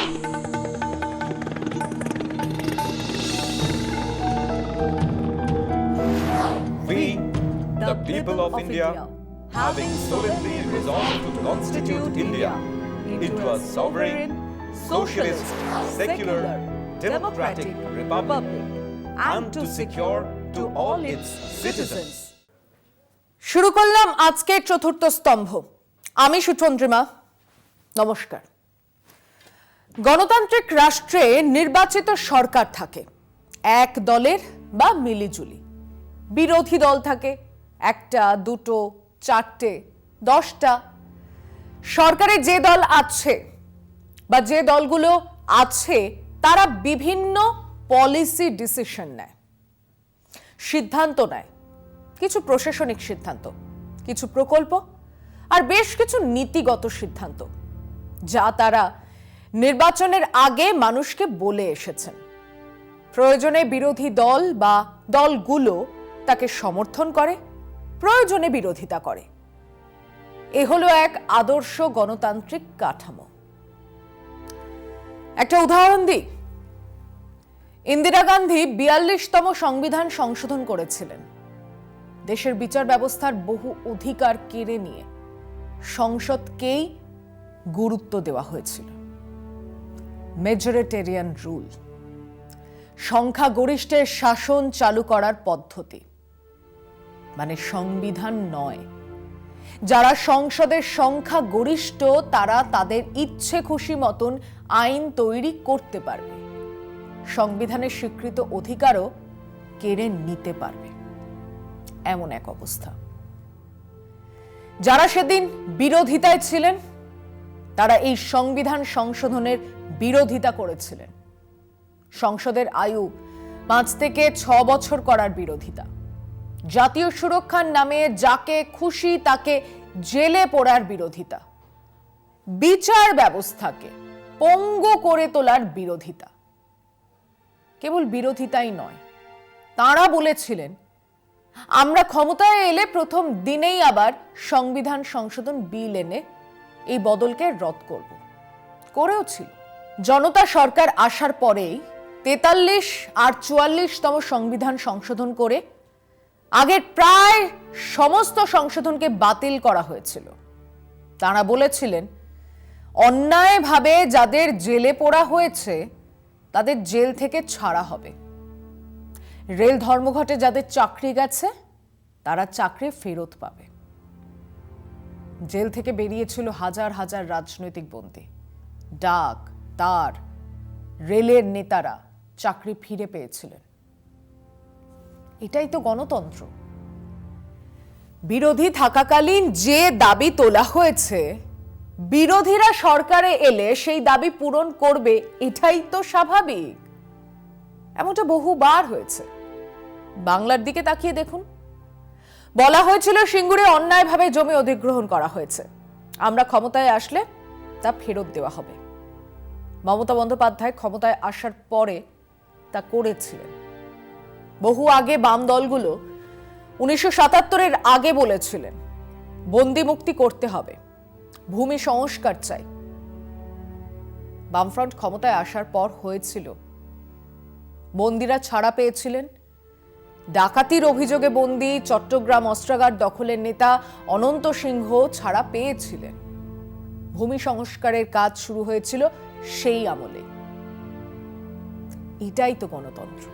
We, the people of India, having solemnly resolved to constitute India into a sovereign, socialist, secular, democratic republic, and to secure to all its citizens. শুরু করলাম আজকের চতুর্থ স্তম্ভ। আমি সুচন্দ্রিমা, নমস্কার। গণতান্ত্রিক রাষ্ট্রে নির্বাচিত সরকার থাকে এক দলের বা মিলিজুলি। বিরোধী দল থাকে একটা, দুটো, চারটে, 10টা। সরকারে যে দল আছে বা যে দলগুলো আছে তারা বিভিন্ন পলিসি ডিসিশন নেয়, সিদ্ধান্ত নেয়। কিছু প্রশাসনিক সিদ্ধান্ত, কিছু প্রকল্প আর বেশ কিছু নীতিগত সিদ্ধান্ত, যা তারা নির্বাচনের আগে মানুষকে বলে এসেছেন। প্রয়োজনে বিরোধী দল বা দলগুলো তাকে সমর্থন করে, প্রয়োজনে বিরোধিতা করে। এ হলো এক আদর্শ গণতান্ত্রিক কাঠামো। একটা উদাহরণ দিই। ইন্দিরা গান্ধী 42তম সংবিধান সংশোধন করেছিলেন। দেশের বিচার ব্যবস্থার বহু অধিকার কেড়ে নিয়ে সংসদকেই গুরুত্ব দেওয়া হয়েছিল। মেজরিটেরিয়ান রুল, সংখ্যাগরিষ্ঠের শাসন চালু করার পদ্ধতি, মানে সংবিধান নয়। যারা সংসদের সংখ্যাগরিষ্ঠ তারা তাদের ইচ্ছে খুশি মতন আইন তৈরি করতে পারবে, সংবিধানের স্বীকৃত অধিকারও কেড়ে নিতে পারবে, এমন এক অবস্থা। যারা সেদিন বিরোধিতায় ছিলেন তারা এই সংবিধান সংশোধনের বিরোধিতা করেছিলেন। সংসদের আয়ু 5 থেকে 6 বছর করার বিরোধিতা, জাতীয় সুরক্ষার নামে যাকে খুশি তাকে জেলে পোড়ার বিরোধিতা, বিচার ব্যবস্থাকে পঙ্গু করে তোলার বিরোধিতা। কেবল বিরোধিতাই নয়, তাঁরা বলেছিলেন আমরা ক্ষমতায় এলে প্রথম দিনেই আবার সংবিধান সংশোধন বিল এনে এই বদলকে রদ করব। করেও ছিল। জনতা সরকার আসার পরেই 43 আর 44তম সংবিধান সংশোধন করে আগের প্রায় সমস্ত সংশোধনকে বাতিল করা হয়েছিল। তাঁরা বলেছিলেন অন্যায়ভাবে যাদের জেলে পোড়া হয়েছে তাদের জেল থেকে ছাড়া হবে। রেল ধর্মঘটে যাদের চাকরি গেছে তারা চাকরি ফেরত পাবে। জেল থেকে বেরিয়েছিল হাজার হাজার রাজনৈতিক বন্দী, ডাক, তার, রেলের নেতারা চাকরি ফিরে পেয়েছিলেন। এটাই তো গণতন্ত্র। বিরোধী থাকাকালীন যে দাবি তোলা হয়েছে, বিরোধীরা সরকারে এলে সেই দাবি পূরণ করবে, এটাই তো স্বাভাবিক। এমনটা বহুবার হয়েছে। বাংলার দিকে তাকিয়ে দেখুন। বলা হয়েছিল সিঙ্গুরে অন্যায়ভাবে জমি অধিগ্রহণ করা হয়েছে, আমরা ক্ষমতায় আসলে তা ফেরত দেওয়া হবে। মমতা বন্দ্যোপাধ্যায় ক্ষমতায় আসার পরে তা করেছিলেন। বহু আগে বাম দলগুলো 1977-এর আগে বলেছিলেন বন্দি মুক্তি করতে হবে, ভূমি সংস্কার চাই। বামফ্রন্ট ক্ষমতায় আসার পর হয়েছিল। বন্দীরা ছাড়া পেয়েছিলেন। ডাকাতির অভিযোগে বন্দী চট্টগ্রাম অস্ত্রাগার দখলের নেতা অনন্ত সিংহ ছাড়া পেয়েছিলেন। ভূমি সংস্কারের কাজ শুরু হয়েছিল সেই আমলে। এটাই তো গণতন্ত্র।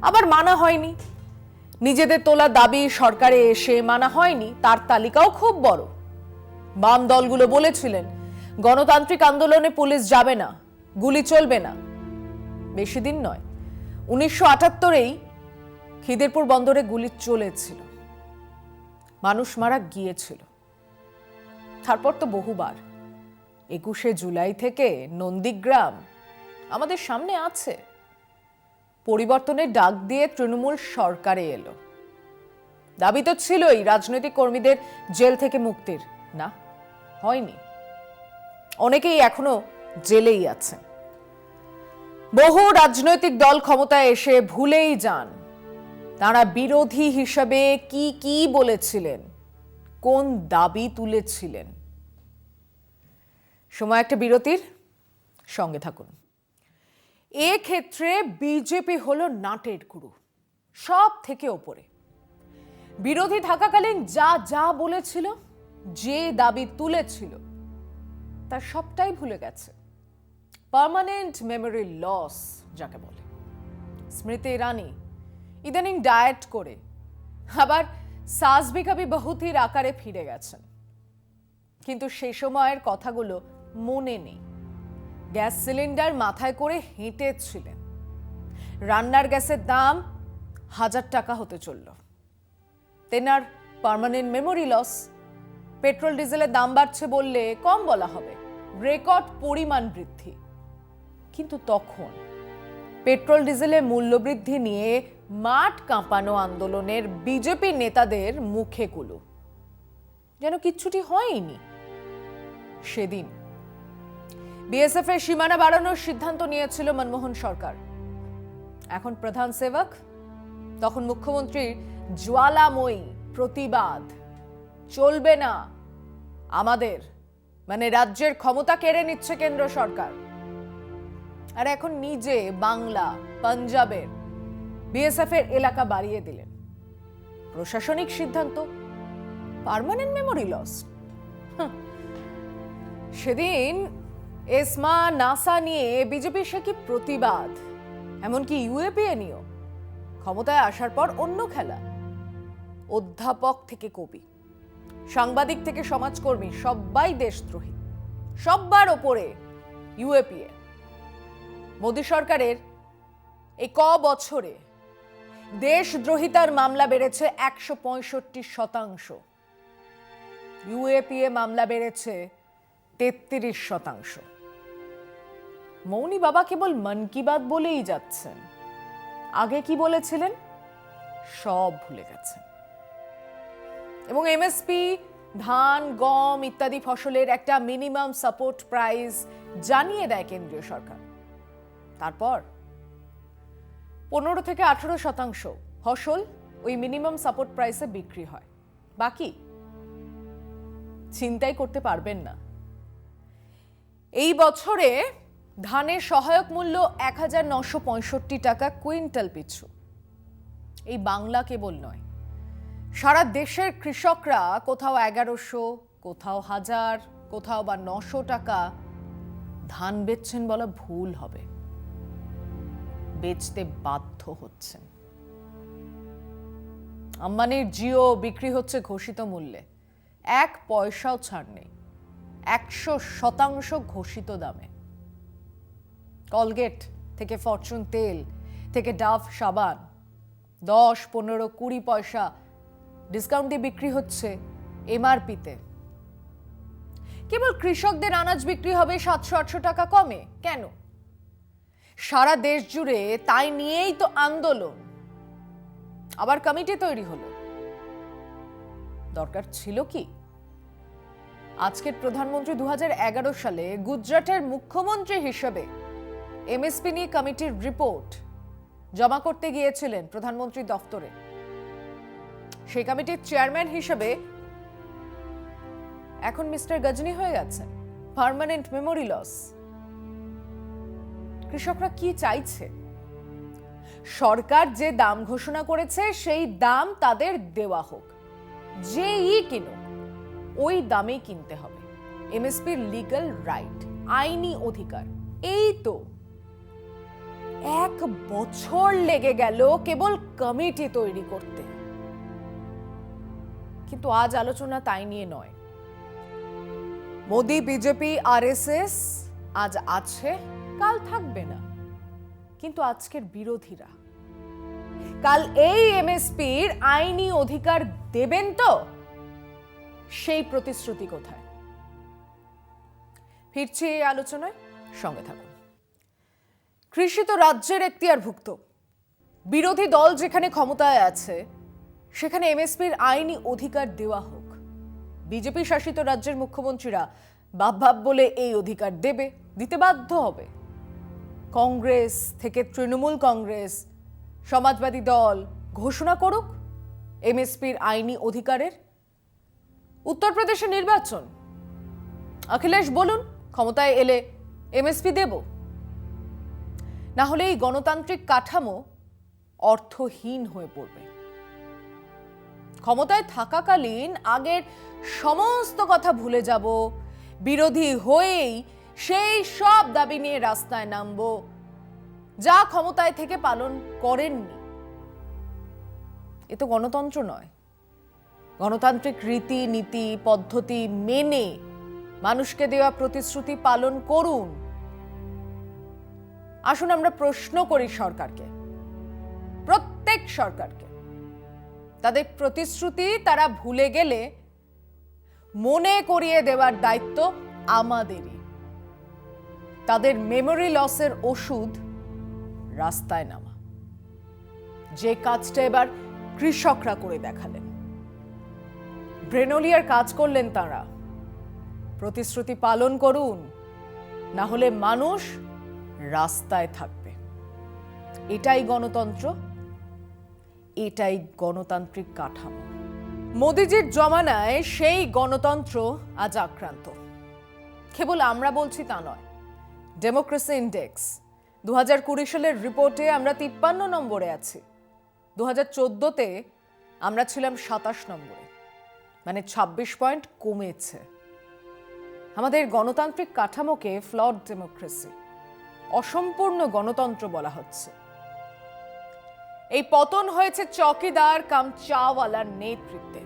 আবার মানা হয়নি, নিজেদের তোলা দাবি সরকারে এসে মানা হয়নি, তার তালিকাও খুব বড়। বাম দলগুলো বলেছিলেন গণতান্ত্রিক আন্দোলনে পুলিশ যাবে না, গুলি চলবে না। বেশি দিন নয়, 1978-এই খিদিরপুর বন্দরে গুলি চলেছিল, মানুষ মারা গিয়েছিল। তারপর তো বহুবার 21শে জুলাই থেকে নন্দীগ্রাম আমাদের সামনে আছে। পরিবর্তনের ডাক দিয়ে তৃণমূল সরকারে এলো। দাবি তো ছিলই রাজনৈতিক কর্মীদের জেল থেকে মুক্তির, না হয়নি। অনেকেই এখনো জেলেই আছেন। বহু রাজনৈতিক দল ক্ষমতায় এসে ভুলেই যান তারা বিরোধী হিসাবে কি কি বলেছিলেন, কোন দাবি তুলেছিলেন। সময় একটা বিরতির, সঙ্গে থাকুন। ক্ষেত্রে বিজেপি হলো নাটের গুরু, সব থেকে ওপরে। বিরোধী থাকাকালীন যা যা বলেছিল, যে দাবি তুলেছিল, তার সবটাই ভুলে গেছে। পার্মানেন্ট মেমোরি লস যাকে বলে। স্মৃতি ইরানি ইদানিং ডায়েট করে আবার সাস ভি কভি বহুতির আকারে ফিরে গেছেন, কিন্তু সেই সময়ের কথাগুলো মনে নেই। গ্যাস সিলিন্ডার মাথায় করে হেঁটেছিলেন, রান্নার গ্যাসের দাম 1000 টাকা হতে চলল। তেনার পার্মানেন্ট মেমোরি লস। পেট্রোল ডিজেলের দাম বাড়ছে বললে কম বলা হবে, রেকর্ড পরিমাণ বৃদ্ধি। কিন্তু তখন পেট্রোল ডিজেলের মূল্যবৃদ্ধি নিয়ে মাঠ কাঁপানো আন্দোলনের বিজেপি নেতাদের মুখে কুলু, যেন কিচ্ছুটি হয়নি। সেদিন বিএসএফ এর সীমানা বাড়ানোর সিদ্ধান্ত নিয়েছিল মনমোহন সরকার। এখন প্রধান সেবক, তখন মুখ্যমন্ত্রীর জ্বালাময়ী প্রতিবাদ, চলবে না, আমাদের মানে রাজ্যের ক্ষমতা কেড়ে নিচ্ছে কেন্দ্র সরকার। আর এখন নিজে বাংলা, পাঞ্জাবের বিএসএফ এর এলাকা বাড়িয়ে দিলেন। প্রশাসনিক সিদ্ধান্ত, পার্মানেন্ট মেমোরি লস। সেদিন এসমা নাসা নিয়ে বিজেপি সে কি প্রতিবাদ, এমনকি ইউএপিএ নিয়েও। ক্ষমতায় আসার পর অন্য খেলা। অধ্যাপক থেকে কবি, সাংবাদিক থেকে সমাজকর্মী, সবাই দেশদ্রোহী, সবার ওপরে ইউএপিএ। মোদী সরকারের এই বছরে দেশদ্রোহিতার মামলা বেড়েছে 165%, ইউএপিএ মামলা বেড়েছে 33%। মৌনী বাবা কেবল মন কি বাত বলেই যাচ্ছেন, আগে কি বলেছিলেন সব ভুলে গেছেন। এবং এমএসপি, ধান, গম ইত্যাদি ফসলের একটা মিনিমাম সাপোর্ট প্রাইস জানিয়ে দেয় কেন্দ্রীয় সরকার। তারপর 15 থেকে 18% ফসল ওই মিনিমাম সাপোর্ট প্রাইসে বিক্রি হয়, বাকি চিন্তাই করতে পারবেন না। এই বছরে ধানের সহায়ক মূল্য 1965 টাকা কুইন্টাল পিছু। এই বাংলা কেবল নয়, সারা দেশের কৃষকরা কোথাও 1100, কোথাও 1000, কোথাও বা 900 টাকা ধান বেচছেন বলা ভুল হবে, বেচতে বাধ্য হচ্ছেন। আম্বানির জিও বিক্রি হচ্ছে ঘোষিত মূল্যে, 1 পয়সাও ছাড় নেই, 100% ঘোষিত দামে। কলগেট থেকে ফরচুন তেল থেকে ডাভ সাবান 10, 15, 20 পয়সা ডিসকাউন্ট দিয়ে বিক্রি হচ্ছে এমআরপিতে। কেবল কৃষকদের আনাজ বিক্রি হবে 700-800 টাকা কমে। কেন? সারা দেশ জুড়ে তাই নিয়েই তো আন্দোলন। আবার কমিটি তৈরি হলো, দরকার ছিল কি? আজকের প্রধানমন্ত্রী 2011 সালে গুজরাটের মুখ্যমন্ত্রী হিসেবে এমএসপি নিয়ে কমিটির রিপোর্ট জমা করতে গিয়েছিলেন প্রধানমন্ত্রী দফতরে। সেই কমিটির চেয়ারম্যান হিসেবে এখন মিস্টার গজনী হয়ে গেছেন। Permanent memory loss. কৃষকরা কি চাইছে? সরকার যে দাম ঘোষণা করেছে সেই দাম তাদের দেওয়া হোক, যেই কিনুক ওই দামেই কিনতে হবে। এমএসপির লিগ্যাল রাইট, আইনি অধিকার। এই তো 1 বছর লেগে গেল কেবল কমিটি তৈরি করতে। কিন্তু আজ আলোচনা তাই নিয়ে নয়। মোদি, বিজেপি, আরএসএস আজ আছে, কাল থাকবে না। কিন্তু আজকের বিরোধীরা কাল এই এমএসপির আইনি অধিকার দেবেন তো? সেই প্রতিশ্রুতি কোথায়? ফিরছি এই আলোচনায়, সঙ্গে থাকুন। কৃষি তো রাজ্যের এখতিয়ারভুক্ত। বিরোধী দল যেখানে ক্ষমতায় আছে সেখানে এমএসপির আইনি অধিকার দেওয়া হোক। বিজেপি শাসিত রাজ্যের মুখ্যমন্ত্রীরা ভাব বলে এই অধিকার দিতে বাধ্য হবে। কংগ্রেস থেকে তৃণমূল কংগ্রেস, সমাজবাদী দল ঘোষণা করুক এমএসপির আইনি অধিকারের। উত্তরপ্রদেশে নির্বাচন, অখিলেশ বলুন ক্ষমতায় এলে এমএসপি দেব, না হলে এই গণতান্ত্রিক কাঠামো অর্থহীন হয়ে পড়বে। ক্ষমতায় থাকাকালীন আগের সমস্ত কথা ভুলে যাব, বিরোধী হয়েই সেই সব দাবি নিয়ে রাস্তায় নামবো যা ক্ষমতায় থেকে পালন করেননি। এ তো গণতন্ত্র নয়। গণতান্ত্রিক রীতি নীতি পদ্ধতি মেনে মানুষকে দেওয়া প্রতিশ্রুতি পালন করুন। আসুন আমরা প্রশ্ন করি সরকারকে, প্রত্যেক সরকারকে, তাদের প্রতিশ্রুতি তারা ভুলে গেলে মনে করিয়ে দেওয়ার দায়িত্ব আমাদেরই। তাদের মেমোরি লসের ওষুধ রাস্তায় নামা। যে কাজটা এবার কৃষকরা করে দেখালেন, ব্রেনোলিয়ার কাজ করলেন তারা। প্রতিশ্রুতি পালন করুন, না হলে মানুষ রাস্তায় থাকবে। এটাই গণতন্ত্র, এটাই গণতান্ত্রিক কাঠামো। মোদিজির জমানায় সেই গণতন্ত্র আজ আক্রান্ত। কেবল আমরা বলছি তা নয়, ডেমোক্রেসি ইন্ডেক্স 2020 সালের রিপোর্টে আমরা 53 নম্বরে আছি। 2014তে আমরা ছিলাম 27 নম্বরে, মানে 26 পয়েন্ট কমেছে। আমাদের গণতান্ত্রিক কাঠামোকে ফ্লড ডেমোক্রেসি, অসম্পূর্ণ গণতন্ত্র বলা হচ্ছে। এই পতন হয়েছে চকিদার কাম চাওয়ালার নেতৃত্বে।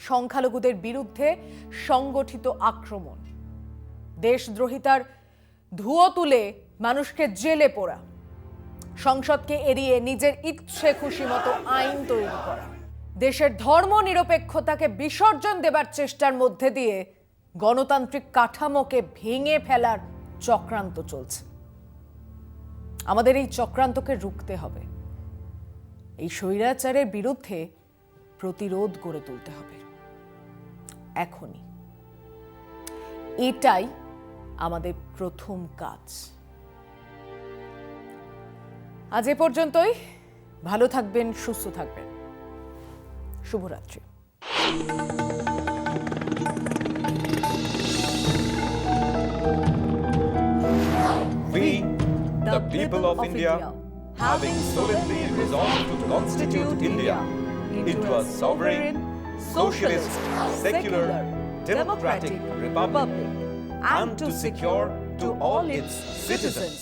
সংখ্যালঘুদের বিরুদ্ধে সংগঠিত আক্রমণ, দেশদ্রোহিতার ধুয়ো তুলে মানুষকে জেলে পোড়া, সংসদকে এড়িয়ে নিজের ইচ্ছে খুশি মতো আইন তৈরি করা, দেশের ধর্ম নিরপেক্ষতাকে বিসর্জন দেবার চেষ্টার মধ্যে দিয়ে গণতান্ত্রিক কাঠামোকে ভেঙে ফেলার চক্রান্ত চলছে। আমাদের এই চক্রান্তকে রুখতে হবে। এই স্বৈরাচারের বিরুদ্ধে প্রতিরোধ গড়ে তুলতে হবে এখনই। এটাই আমাদের প্রথম কাজ। আজ এ পর্যন্তই। ভালো থাকবেন, সুস্থ থাকবেন। শুভরাত্রি। We, the people of India, having solemnly resolved to constitute India into a sovereign, socialist, secular, democratic republic, and to secure to all its citizens